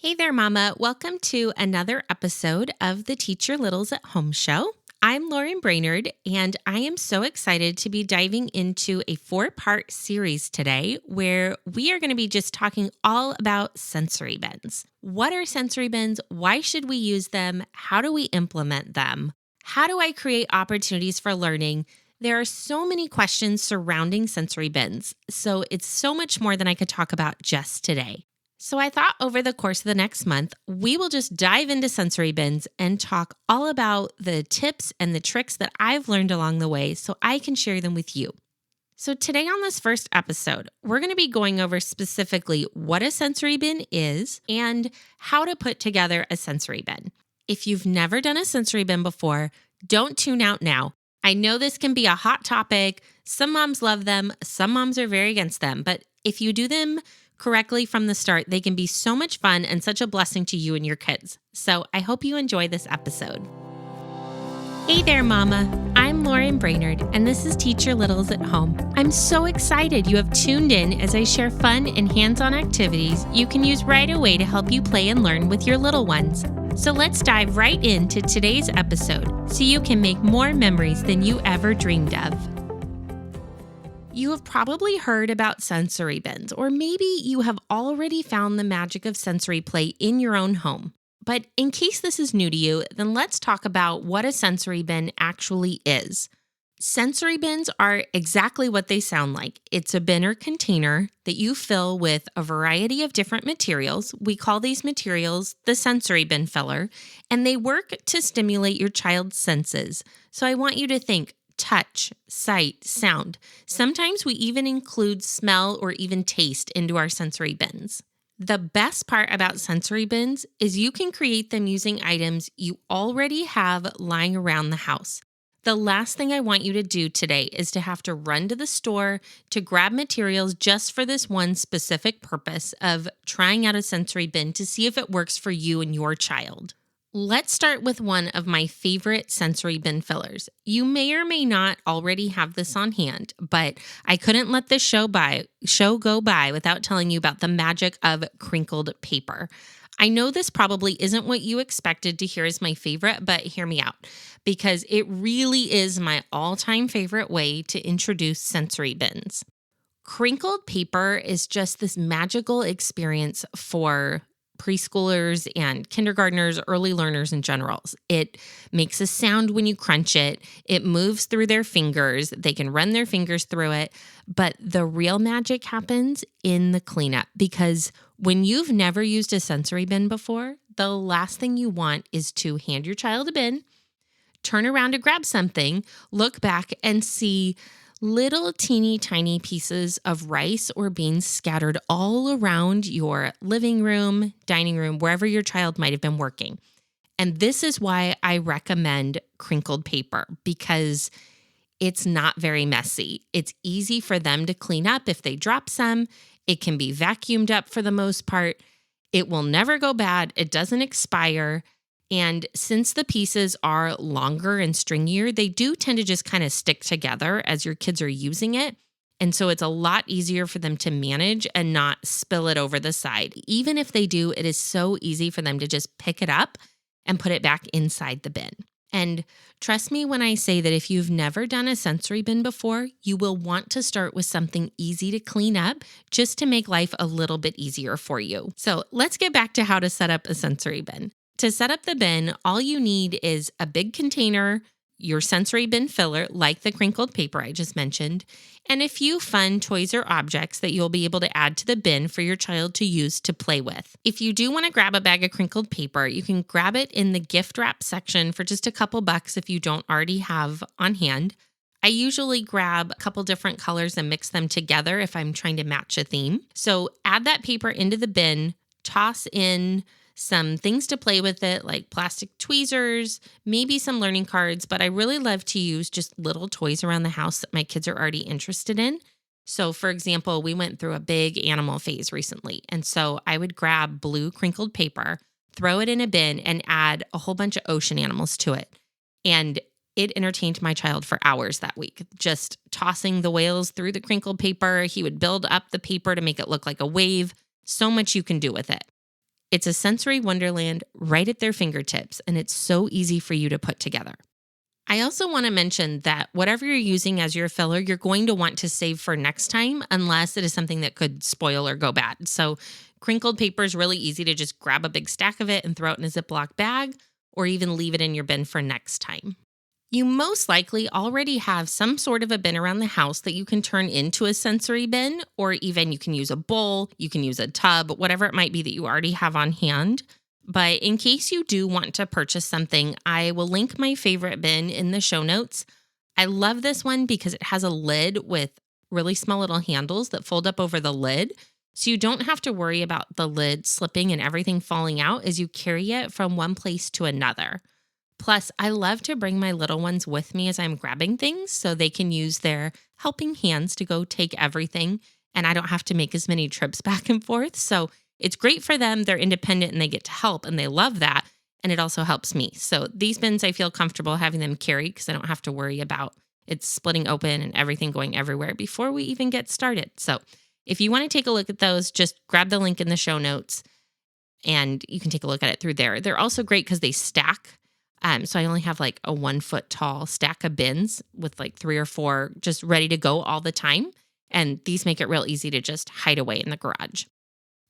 Hey there, Mama. Welcome to another episode of the Teach Your Littles at Home show. I'm Lauren Brainerd, and I am so excited to be diving into a 4-part series today where we are going to be just talking all about sensory bins. What are sensory bins? Why should we use them? How do we implement them? How do I create opportunities for learning? There are so many questions surrounding sensory bins, so it's so much more than I could talk about just today. So I thought over the course of the next month, we will just dive into sensory bins and talk all about the tips and the tricks that I've learned along the way so I can share them with you. So today on this first episode, we're going to be going over specifically what a sensory bin is and how to put together a sensory bin. If you've never done a sensory bin before, don't tune out now. I know this can be a hot topic. Some moms love them. Some moms are very against them. But if you do them correctly from the start, they can be so much fun and such a blessing to you and your kids. So I hope you enjoy this episode. Hey there, Mama. I'm Lauren Brainerd, and this is Teach Your Littles at Home. I'm so excited you have tuned in as I share fun and hands-on activities you can use right away to help you play and learn with your little ones. So let's dive right into today's episode so you can make more memories than you ever dreamed of. You have probably heard about sensory bins, or maybe you have already found the magic of sensory play in your own home. But in case this is new to you, then let's talk about what a sensory bin actually is. Sensory bins are exactly what they sound like. It's a bin or container that you fill with a variety of different materials. We call these materials the sensory bin filler, and they work to stimulate your child's senses. So I want you to think touch, sight, sound. Sometimes we even include smell or even taste into our sensory bins. The best part about sensory bins is you can create them using items you already have lying around the house. The last thing I want you to do today is to have to run to the store to grab materials just for this one specific purpose of trying out a sensory bin to see if it works for you and your child. Let's start with one of my favorite sensory bin fillers. You may or may not already have this on hand, but I couldn't let this show go by without telling you about the magic of crinkled paper. I know this probably isn't what you expected to hear as my favorite, but hear me out, because it really is my all-time favorite way to introduce sensory bins. Crinkled paper is just this magical experience for preschoolers and kindergartners, early learners in general. It makes a sound when you crunch it. It moves through their fingers. They can run their fingers through it. But the real magic happens in the cleanup, because when you've never used a sensory bin before, the last thing you want is to hand your child a bin, turn around to grab something, look back and see little teeny tiny pieces of rice or beans scattered all around your living room, dining room, wherever your child might have been working. And this is why I recommend crinkled paper, because it's not very messy. It's easy for them to clean up if they drop some. It can be vacuumed up for the most part. It will never go bad. It doesn't expire. And since the pieces are longer and stringier, they do tend to just kind of stick together as your kids are using it. And so it's a lot easier for them to manage and not spill it over the side. Even if they do, it is so easy for them to just pick it up and put it back inside the bin. And trust me when I say that if you've never done a sensory bin before, you will want to start with something easy to clean up just to make life a little bit easier for you. So let's get back to how to set up a sensory bin. To set up the bin, all you need is a big container, your sensory bin filler, like the crinkled paper I just mentioned, and a few fun toys or objects that you'll be able to add to the bin for your child to use to play with. If you do want to grab a bag of crinkled paper, you can grab it in the gift wrap section for just a couple bucks if you don't already have on hand. I usually grab a couple different colors and mix them together if I'm trying to match a theme. So add that paper into the bin, toss in some things to play with it, like plastic tweezers, maybe some learning cards, but I really love to use just little toys around the house that my kids are already interested in. So for example, we went through a big animal phase recently, and so I would grab blue crinkled paper, throw it in a bin, and add a whole bunch of ocean animals to it. And it entertained my child for hours that week, just tossing the whales through the crinkled paper. He would build up the paper to make it look like a wave. So much you can do with it. It's a sensory wonderland right at their fingertips, and it's so easy for you to put together. I also want to mention that whatever you're using as your filler, you're going to want to save for next time unless it is something that could spoil or go bad. So crinkled paper is really easy to just grab a big stack of it and throw it in a Ziploc bag, or even leave it in your bin for next time. You most likely already have some sort of a bin around the house that you can turn into a sensory bin, or even you can use a bowl, you can use a tub, whatever it might be that you already have on hand. But in case you do want to purchase something, I will link my favorite bin in the show notes. I love this one because it has a lid with really small little handles that fold up over the lid. So you don't have to worry about the lid slipping and everything falling out as you carry it from one place to another. Plus, I love to bring my little ones with me as I'm grabbing things so they can use their helping hands to go take everything, and I don't have to make as many trips back and forth. So it's great for them. They're independent and they get to help, and they love that. And it also helps me. So these bins, I feel comfortable having them carried because I don't have to worry about it splitting open and everything going everywhere before we even get started. So if you want to take a look at those, just grab the link in the show notes and you can take a look at it through there. They're also great because they stack. So I only have like a 1 foot tall stack of bins with like 3 or 4 just ready to go all the time. And these make it real easy to just hide away in the garage.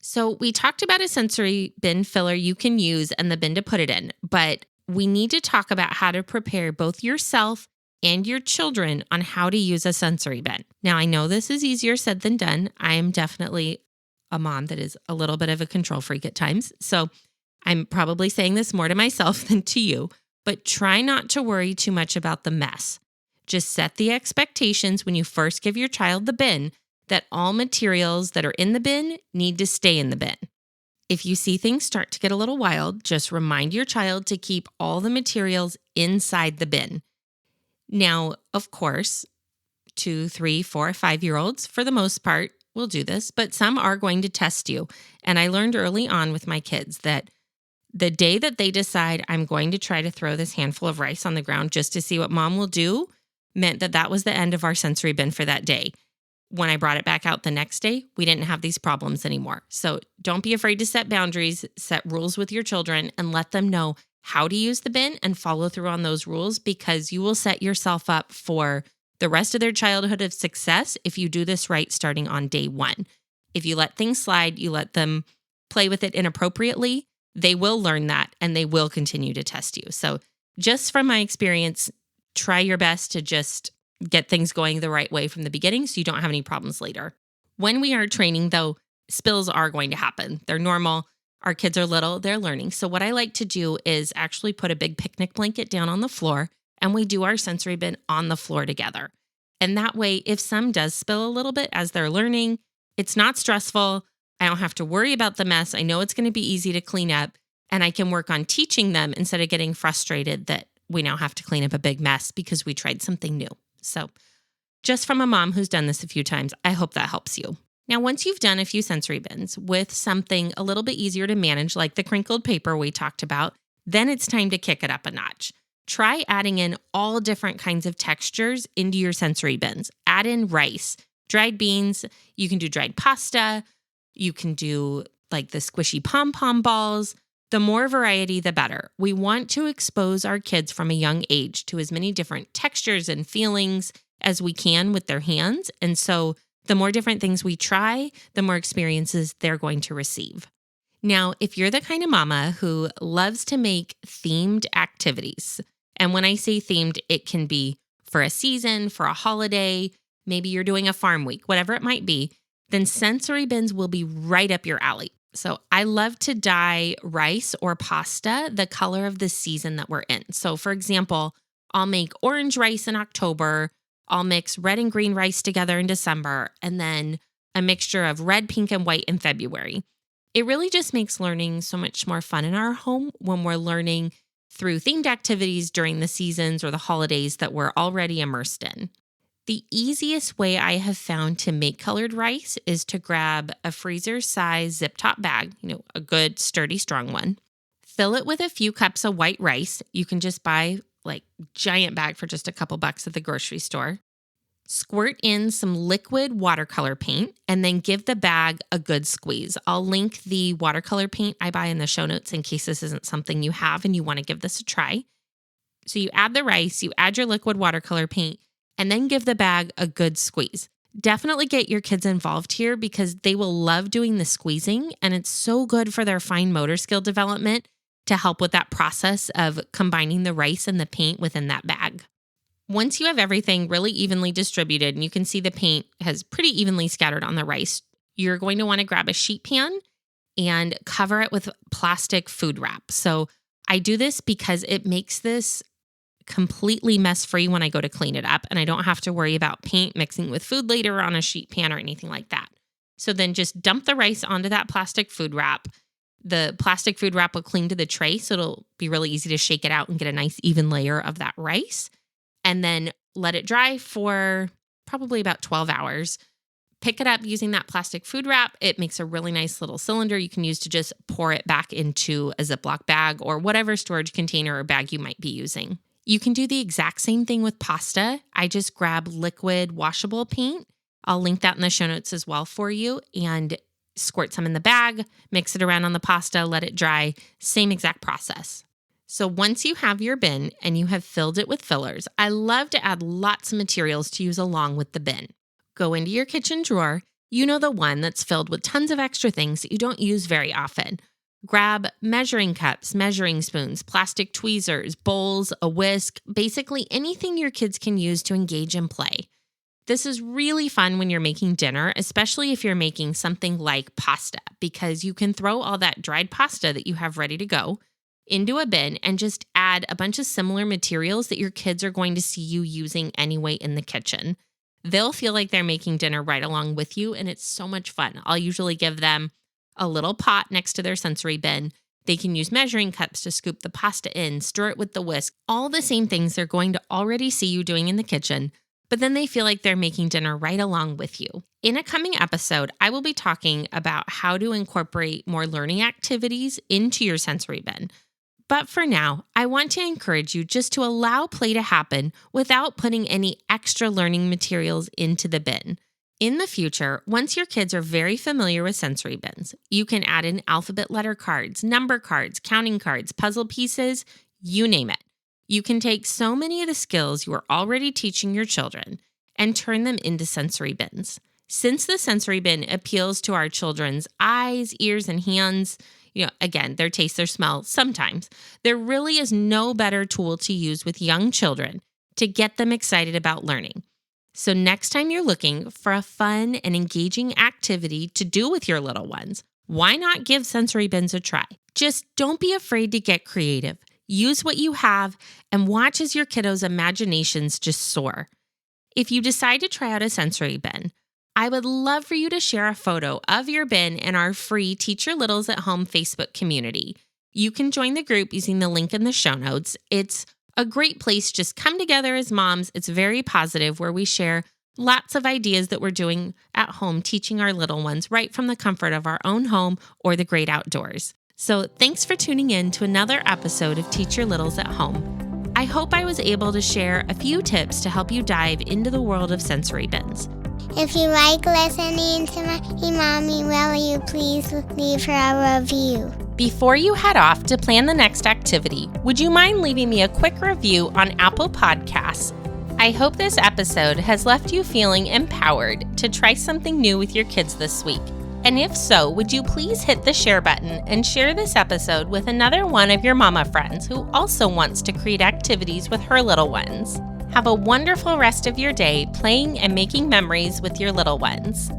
So we talked about a sensory bin filler you can use and the bin to put it in, but we need to talk about how to prepare both yourself and your children on how to use a sensory bin. Now, I know this is easier said than done. I am definitely a mom that is a little bit of a control freak at times. So I'm probably saying this more to myself than to you, but try not to worry too much about the mess. Just set the expectations when you first give your child the bin that all materials that are in the bin need to stay in the bin. If you see things start to get a little wild, just remind your child to keep all the materials inside the bin. Now, of course, 2, 3, 4, 5-year-olds, for the most part, will do this, but some are going to test you. And I learned early on with my kids that the day that they decide I'm going to try to throw this handful of rice on the ground just to see what mom will do meant that that was the end of our sensory bin for that day. When I brought it back out the next day, we didn't have these problems anymore. So don't be afraid to set boundaries, set rules with your children, and let them know how to use the bin and follow through on those rules, because you will set yourself up for the rest of their childhood of success if you do this right starting on day 1. If you let things slide, you let them play with it inappropriately, they will learn that and they will continue to test you. So just from my experience, try your best to just get things going the right way from the beginning so you don't have any problems later. When we are training, though, spills are going to happen. They're normal. Our kids are little, they're learning. So what I like to do is actually put a big picnic blanket down on the floor, and we do our sensory bin on the floor together. And that way, if some does spill a little bit as they're learning, it's not stressful. I don't have to worry about the mess. I know it's going to be easy to clean up, and I can work on teaching them instead of getting frustrated that we now have to clean up a big mess because we tried something new. So just from a mom who's done this a few times, I hope that helps you. Now, once you've done a few sensory bins with something a little bit easier to manage, like the crinkled paper we talked about, then it's time to kick it up a notch. Try adding in all different kinds of textures into your sensory bins. Add in rice, dried beans. You can do dried pasta. You can do like the squishy pom-pom balls. The more variety, the better. We want to expose our kids from a young age to as many different textures and feelings as we can with their hands. And so the more different things we try, the more experiences they're going to receive. Now, if you're the kind of mama who loves to make themed activities, and when I say themed, it can be for a season, for a holiday, maybe you're doing a farm week, whatever it might be, then sensory bins will be right up your alley. So I love to dye rice or pasta the color of the season that we're in. So for example, I'll make orange rice in October, I'll mix red and green rice together in December, and then a mixture of red, pink, and white in February. It really just makes learning so much more fun in our home when we're learning through themed activities during the seasons or the holidays that we're already immersed in. The easiest way I have found to make colored rice is to grab a freezer size zip top bag, a good sturdy, strong one. Fill it with a few cups of white rice. You can just buy like giant bag for just a couple bucks at the grocery store. Squirt in some liquid watercolor paint and then give the bag a good squeeze. I'll link the watercolor paint I buy in the show notes in case this isn't something you have and you want to give this a try. So you add the rice, you add your liquid watercolor paint, and then give the bag a good squeeze. Definitely get your kids involved here because they will love doing the squeezing, and it's so good for their fine motor skill development to help with that process of combining the rice and the paint within that bag. Once you have everything really evenly distributed and you can see the paint has pretty evenly scattered on the rice, you're going to want to grab a sheet pan and cover it with plastic food wrap. So I do this because it makes this completely mess-free when I go to clean it up, and I don't have to worry about paint mixing with food later on a sheet pan or anything like that. So then just dump the rice onto that plastic food wrap. The plastic food wrap will cling to the tray, so it'll be really easy to shake it out and get a nice even layer of that rice. And then let it dry for probably about 12 hours. Pick it up using that plastic food wrap. It makes a really nice little cylinder you can use to just pour it back into a Ziploc bag or whatever storage container or bag you might be using. You can do the exact same thing with pasta. I just grab liquid washable paint. I'll link that in the show notes as well for you, and squirt some in the bag, mix it around on the pasta, let it dry. Same exact process. So once you have your bin and you have filled it with fillers, I love to add lots of materials to use along with the bin. Go into your kitchen drawer, you know the one that's filled with tons of extra things that you don't use very often. Grab measuring cups, measuring spoons, plastic tweezers, bowls, a whisk, basically anything your kids can use to engage in play. This is really fun when you're making dinner, especially if you're making something like pasta, because you can throw all that dried pasta that you have ready to go into a bin and just add a bunch of similar materials that your kids are going to see you using anyway in the kitchen. They'll feel like they're making dinner right along with you, and it's so much fun. I'll usually give them a little pot next to their sensory bin. They can use measuring cups to scoop the pasta in, stir it with the whisk, all the same things they're going to already see you doing in the kitchen, but then they feel like they're making dinner right along with you. In a coming episode, I will be talking about how to incorporate more learning activities into your sensory bin. But for now, I want to encourage you just to allow play to happen without putting any extra learning materials into the bin. In the future, once your kids are very familiar with sensory bins, you can add in alphabet letter cards, number cards, counting cards, puzzle pieces, you name it. You can take so many of the skills you are already teaching your children and turn them into sensory bins. Since the sensory bin appeals to our children's eyes, ears, and hands, again, their taste, their smell, sometimes, there really is no better tool to use with young children to get them excited about learning. So next time you're looking for a fun and engaging activity to do with your little ones, why not give sensory bins a try? Just don't be afraid to get creative. Use what you have and watch as your kiddos' imaginations just soar. If you decide to try out a sensory bin, I would love for you to share a photo of your bin in our free Teach Your Littles at Home Facebook community. You can join the group using the link in the show notes. It's a great place, just come together as moms. It's very positive, where we share lots of ideas that we're doing at home, teaching our little ones right from the comfort of our own home or the great outdoors. So thanks for tuning in to another episode of Teach Your Littles at Home. I hope I was able to share a few tips to help you dive into the world of sensory bins. If you like listening to my mommy, will you please leave her a review? Before you head off to plan the next activity, would you mind leaving me a quick review on Apple Podcasts? I hope this episode has left you feeling empowered to try something new with your kids this week. And if so, would you please hit the share button and share this episode with another one of your mama friends who also wants to create activities with her little ones. Have a wonderful rest of your day playing and making memories with your little ones.